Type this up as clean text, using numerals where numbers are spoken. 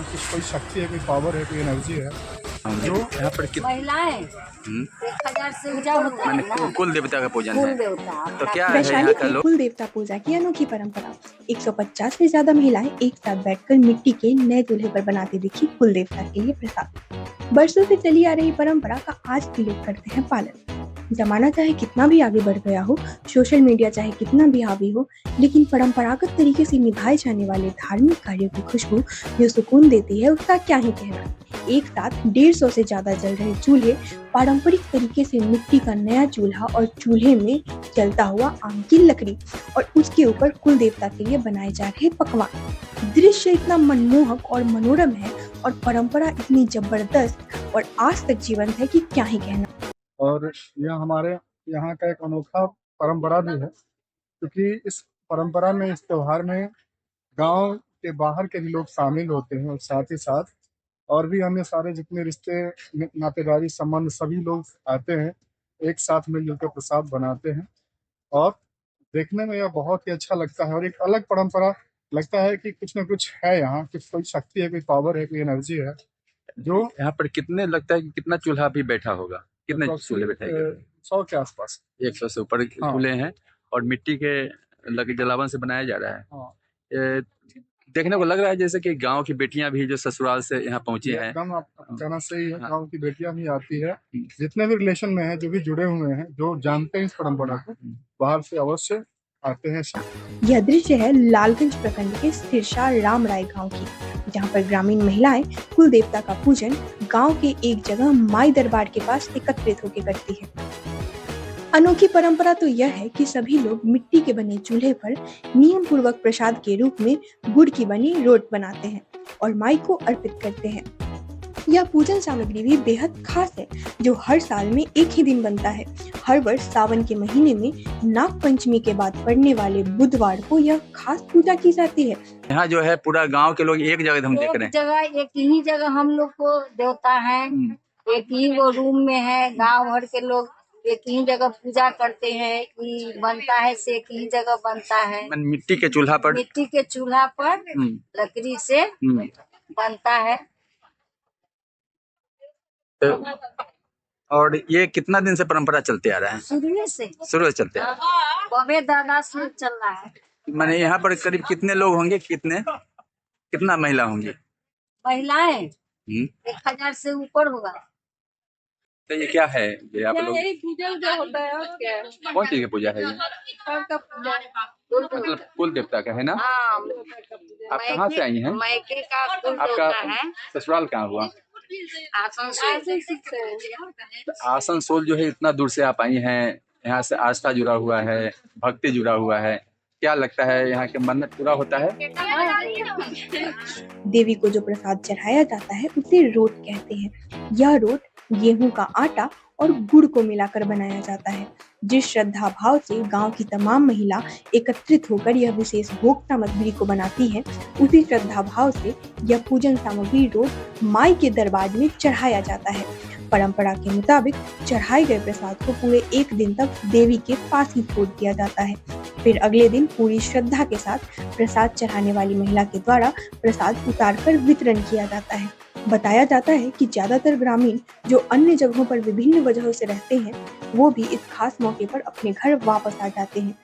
कुछ कोई शक्ति है, कोई पावर है, कोई एनर्जी है जो यहाँ पर महिलाएं 1000 से पूजा होता है ना। कुल देवता का पूजन कुल है। देवता तो क्या है वैशाली यहाँ का में लोग कुल देवता पूजा की अनोखी परंपरा। 150 से ज्यादा महिलाएं एक साथ बैठकर मिट्टी के नए दूल्हे पर बनाते दिखी कुल देवता के लिए प्रसाद। वर्षों से चली आ रही परंपरा का आज भी लोग करते हैं पालन। जमाना चाहे कितना भी आगे बढ़ गया हो, सोशल मीडिया चाहे कितना भी हावी हो, लेकिन परंपरागत तरीके से निभाए जाने वाले धार्मिक कार्यों की खुशबू जो सुकून देती है उसका क्या ही कहना। एक साथ 150 से ज्यादा जल रहे चूल्हे, पारंपरिक तरीके से मिट्टी का नया चूल्हा और चूल्हे में जलता हुआ आम की लकड़ी और उसके ऊपर कुल देवता के लिए बनाए जा रहे पकवान। दृश्य इतना मनमोहक और मनोरम है और परंपरा इतनी जबरदस्त और आज तक जीवंत है कि क्या ही कहना। और यह हमारे यहाँ का एक अनोखा परंपरा भी है, क्योंकि इस परंपरा में, इस त्योहार में गांव के बाहर के भी लोग शामिल होते हैं और साथ ही साथ और भी अन्य सारे जितने रिश्ते नातेदारी संबंध सभी लोग आते हैं, एक साथ मिलजुल कर प्रसाद बनाते हैं और देखने में यह बहुत ही अच्छा लगता है। और एक अलग परंपरा लगता है कि कुछ न कुछ है यहाँ, कुछ कोई शक्ति है, कोई पावर है, कोई एनर्जी है जो यहाँ पर कितने लगता है कि कितना चूल्हा भी बैठा होगा, कितने चूल्हे बैठे 100 के आसपास, 100 से ऊपर चूल्हे हैं और मिट्टी के जलावन से बनाया जा रहा है। हाँ। देखने को लग रहा है जैसे कि गांव की बेटियां भी जो ससुराल से यहाँ पहुंची हैं। एकदम आप कहना सही है, गाँव की बेटियां भी आती है, जितने भी रिलेशन में है, जो भी जुड़े हुए हैं, जो जानते हैं इस परंपरा को, बाहर से अवश्य आते हैं। यह दृश्य है लालगंज प्रखंड के सिरसा राम राय गाँव की, जहाँ पर ग्रामीण महिलाएं कुल देवता का पूजन गांव के एक जगह माई दरबार के पास एकत्रित होकर करती है। अनोखी परंपरा तो यह है कि सभी लोग मिट्टी के बने चूल्हे पर नियम पूर्वक प्रसाद के रूप में गुड़ की बनी रोट बनाते हैं और माई को अर्पित करते हैं। यह पूजन सामग्री भी बेहद खास है, जो हर साल में एक ही दिन बनता है। हर वर्ष सावन के महीने में नाग पंचमी के बाद पड़ने वाले बुधवार को यह खास पूजा की जाती है। यहाँ जो है पूरा गांव के लोग एक जगह हम देख रहे हैं। जगह एक ही जगह हम लोग को देवता है, एक ही वो रूम में है। गांव भर के लोग एक ही जगह पूजा करते हैं कि बनता है से एक ही जगह बनता है। मिट्टी के चूल्हा पर लकड़ी से बनता है। और ये कितना दिन से परंपरा चलते आ रहा है? शुरू से चलते आ रहा है। बबे दादा से चल रहा है। माने यहाँ पर करीब कितने लोग होंगे, कितना महिला होंगी? महिलाएं 1000 से ऊपर होगा। तो ये क्या है ये आप लोग? यही पूजा जो होता है और क्या है? कौन चीज की पूजा है ये? का पूजा मतलब कुल देवता का है ना? हाँ, आप कहाँ से आई हैं? मायके का कुल आपका देवता है। ससुराल कहाँ हुआ? आसनसोल। आसनसोल जो है इतना दूर से आप आई हैं, यहाँ से आस्था जुड़ा हुआ है, भक्ति जुड़ा हुआ है, क्या लगता है यहाँ के मन्नत पूरा होता है? देवी को जो प्रसाद चढ़ाया जाता है उसे रोट कहते हैं। यह रोट गेहूं का आटा और गुड़ को मिलाकर बनाया जाता है। जिस श्रद्धा भाव से गांव की तमाम महिला एकत्रित होकर यह विशेष भोग सामग्री को बनाती हैं, उसी श्रद्धा भाव से यह पूजन सामग्री रोट माई के दरबार में चढ़ाया जाता है। परंपरा के मुताबिक चढ़ाए गए प्रसाद को पूरे एक दिन तक देवी के पास ही छोड़ दिया जाता है। फिर अगले दिन पूरी श्रद्धा के साथ प्रसाद चढ़ाने वाली महिला के द्वारा प्रसाद उतारकर वितरण किया जाता है। बताया जाता है कि ज्यादातर ग्रामीण जो अन्य जगहों पर विभिन्न वजहों से रहते हैं, वो भी इस खास मौके पर अपने घर वापस आ जाते हैं।